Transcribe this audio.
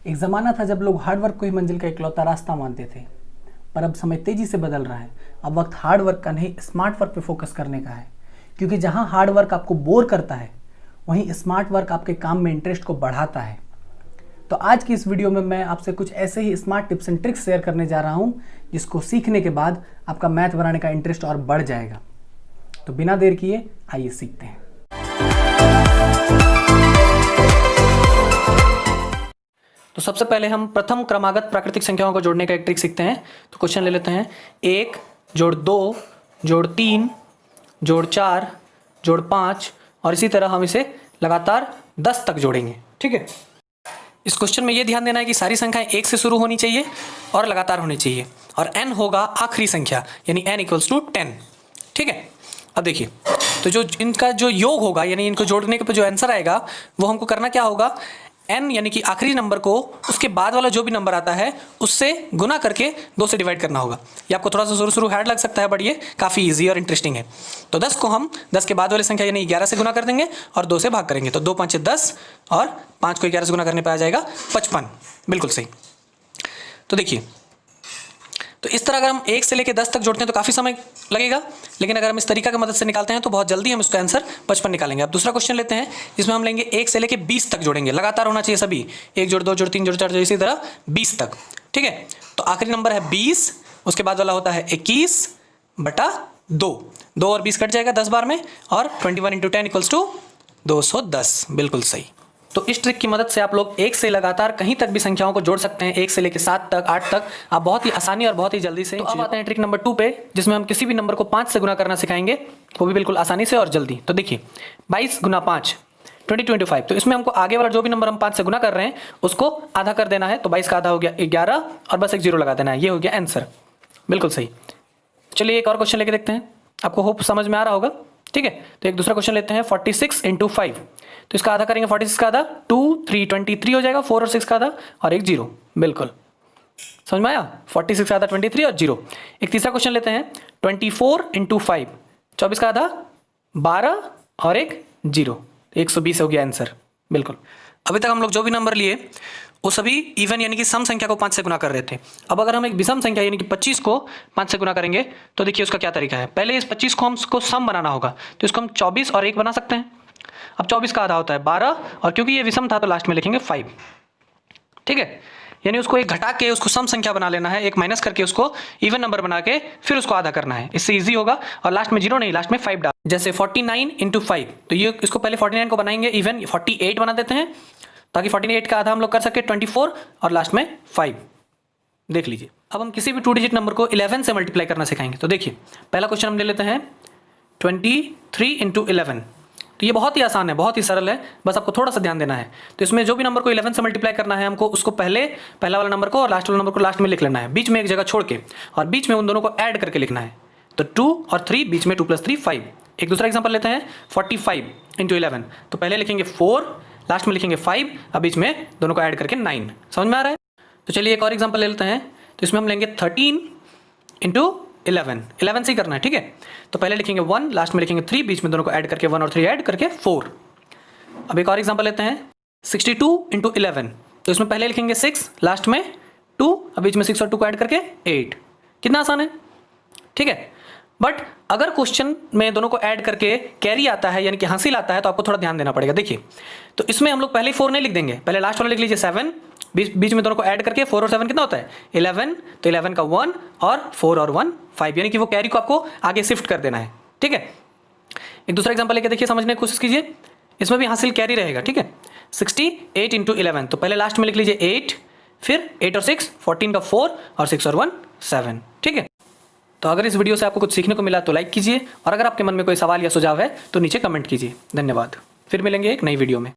एक ज़माना था जब लोग हार्डवर्क को ही मंजिल का इकलौता रास्ता मानते थे, पर अब समय तेजी से बदल रहा है। अब वक्त हार्डवर्क का नहीं, स्मार्ट वर्क पे फोकस करने का है, क्योंकि जहां हार्डवर्क आपको बोर करता है वहीं स्मार्ट वर्क आपके काम में इंटरेस्ट को बढ़ाता है। तो आज की इस वीडियो में मैं आपसे कुछ ऐसे ही smart tips and tricks share करने जा रहा हूं, जिसको सीखने के बाद आपका मैथ बनाने का इंटरेस्ट और बढ़ जाएगा। तो बिना देर किए आइए सीखते हैं। तो सबसे पहले हम प्रथम क्रमागत प्राकृतिक संख्याओं को जोड़ने का एक ट्रिक सीखते हैं। तो क्वेश्चन ले लेते हैं, 1 जोड़ 2 जोड़ 3 जोड़ 4 जोड़ 5 और इसी तरह हम इसे लगातार 10 तक जोड़ेंगे। ठीक है, इस क्वेश्चन में ये ध्यान देना है कि सारी संख्याएं 1 से शुरू होनी चाहिए और लगातार होनी चाहिए, और n होगा आखिरी संख्या, यानी n = 10। ठीक है, अब देखिए, तो जो इनका जो योग होगा, यानी इनको जोड़ने के पर जो आंसर आएगा वो हमको करना क्या होगा, n यानी कि आखिरी नंबर को उसके बाद वाला जो भी नंबर आता है उससे गुना करके 2 से डिवाइड करना होगा। ये आपको थोड़ा सा शुरू हार्ड लग सकता है, बट ये काफ़ी इजी और इंटरेस्टिंग है। तो 10 को हम 10 के बाद वाली संख्या यानी 11 से गुना कर देंगे और 2 से भाग करेंगे, तो 2 5 10 और 5 को 11 से गुना करने पर आ जाएगा 55। बिल्कुल सही। तो देखिए, तो इस तरह अगर हम 1 से लेकर 10 तक जोड़ते हैं तो काफ़ी समय लगेगा, लेकिन अगर हम इस तरीका की मदद से निकालते हैं तो बहुत जल्दी हम इसका आंसर 55 निकालेंगे। अब दूसरा क्वेश्चन लेते हैं, जिसमें हम लेंगे 1 से लेकर 20 तक जोड़ेंगे, लगातार होना चाहिए सभी, 1 जोड़ 2 जोड़ 3 जोड़ 4 जोड़ इसी तरह 20 तक। ठीक है, तो आखिरी नंबर है 20, उसके बाद वाला होता है 21/2, 2 और 20 कट जाएगा 10 बार में, और 21 × 10 = 210। बिल्कुल सही। तो इस ट्रिक की मदद से आप लोग 1 से लगातार कहीं तक भी संख्याओं को जोड़ सकते हैं, 1 से लेकर 7 तक, 8 तक, आप बहुत ही आसानी और बहुत ही जल्दी से। तो अब आते हैं ट्रिक नंबर 2 पे, जिसमें हम किसी भी नंबर को 5 से गुना करना सिखाएंगे, वो भी बिल्कुल आसानी से और जल्दी। तो देखिए, 22 × 5 25। तो इसमें हमको आगे वाला जो भी नंबर हम 5 से गुना कर रहे हैं उसको आधा कर देना है। तो 22 का आधा हो गया 11 और बस एक 0 लगा देना है, ये हो गया आंसर। बिल्कुल सही। चलिए एक और क्वेश्चन लेके देखते हैं, आपको होप समझ में आ रहा होगा। ठीक है, तो एक दूसरा क्वेश्चन लेते हैं, 46 × 5। तो इसका आधा करेंगे, 46 का आधा 2 3 23 हो जाएगा, 4 और 6 का आधा और एक 0। बिल्कुल समझ में आया, 46 का आधा 23 और 0। एक तीसरा क्वेश्चन लेते हैं, 24 × 5। 24 का आधा 12 और एक 0, 120 हो गया आंसर। बिल्कुल। अभी तक हम लोग जो भी नंबर लिए वो सभी इवन यानी कि सम संख्या को 5 से गुना कर रहे थे। अब अगर हम एक विषम संख्या यानी कि 25 को 5 से गुना करेंगे तो देखिए उसका क्या तरीका है। पहले इस 25 को हमको सम बनाना होगा, तो इसको हम 24 और 1 बना सकते हैं। अब 24 का आधा होता है 12, और क्योंकि ये विषम था तो लास्ट में लिखेंगे 5। ठीक है, यानी उसको एक घटा के उसको सम संख्या बना लेना है, एक माइनस करके उसको इवन नंबर बना के फिर उसको आधा करना है, इससे इजी होगा। और लास्ट में 0 नहीं, लास्ट में 5 डाल। जैसे 49 × 5, तो ये इसको पहले 49 को बनाएंगे इवन, 48 बना देते हैं, ताकि 48 का आधा हम लोग कर सके 24 और लास्ट में 5। देख लीजिए, अब हम किसी भी 2 डिजिट नंबर को 11 से मल्टीप्लाई करना सिखाएंगे। तो देखिए, पहला क्वेश्चन हम ले लेते हैं, 23 × 11। तो ये बहुत ही आसान है, बहुत ही सरल है, बस आपको थोड़ा सा ध्यान देना है। तो इसमें जो भी नंबर को 11 से मल्टीप्लाई करना है हमको, उसको पहला वाला नंबर को और लास्ट वाला नंबर को लास्ट में लिख लेना है, बीच में एक जगह छोड़ के, और बीच में उन दोनों को ऐड करके लिखना है। तो 2 और 3, बीच में 2 + 3 5। एक दूसरा एग्जाम्पल लेते हैं, 45 × 11। तो पहले लिखेंगे 4, लास्ट में लिखेंगे 5, अब बीच में दोनों को ऐड करके 9। समझ में आ रहा है? तो चलिए एक और एग्जाम्पल ले लेते हैं। तो इसमें हम लेंगे 13 × 11 से ही करना है। ठीक है, तो पहले लिखेंगे 1, लास्ट में लिखेंगे 3, बीच में दोनों को ऐड करके 1 और 3 ऐड करके 4। अब एक और एग्जाम्पल लेते हैं, 62 × 11। तो इसमें पहले लिखेंगे 6, लास्ट में 2, अब बीच में 6 और 2 को ऐड करके 8। कितना आसान है। ठीक है, बट अगर क्वेश्चन में दोनों को ऐड करके कैरी आता है यानी कि हासिल आता है तो आपको थोड़ा ध्यान देना पड़ेगा। देखिए, तो इसमें हम लोग पहले 4 नहीं लिख देंगे, पहले लास्ट वाला लिख लीजिए 7, बीच में दोनों को ऐड करके 4 और 7 कितना होता है 11। तो 11 का 1 और 4 और 1 5, यानी कि वो कैरी को आपको आगे शिफ्ट कर देना है। ठीक है, एक दूसरा एग्जांपल लेके देखिए, समझने की कोशिश कीजिए। इसमें भी हासिल कैरी रहेगा। ठीक है, 68 × 11। तो पहले लास्ट में लिख लीजिए 8, फिर 8 और 6 14 का 4 और 6 और 1 7। ठीक है, तो अगर इस वीडियो से आपको कुछ सीखने को मिला तो लाइक कीजिए, और अगर आपके मन में कोई सवाल या सुझाव है तो नीचे कमेंट कीजिए। धन्यवाद, फिर मिलेंगे एक नई वीडियो में।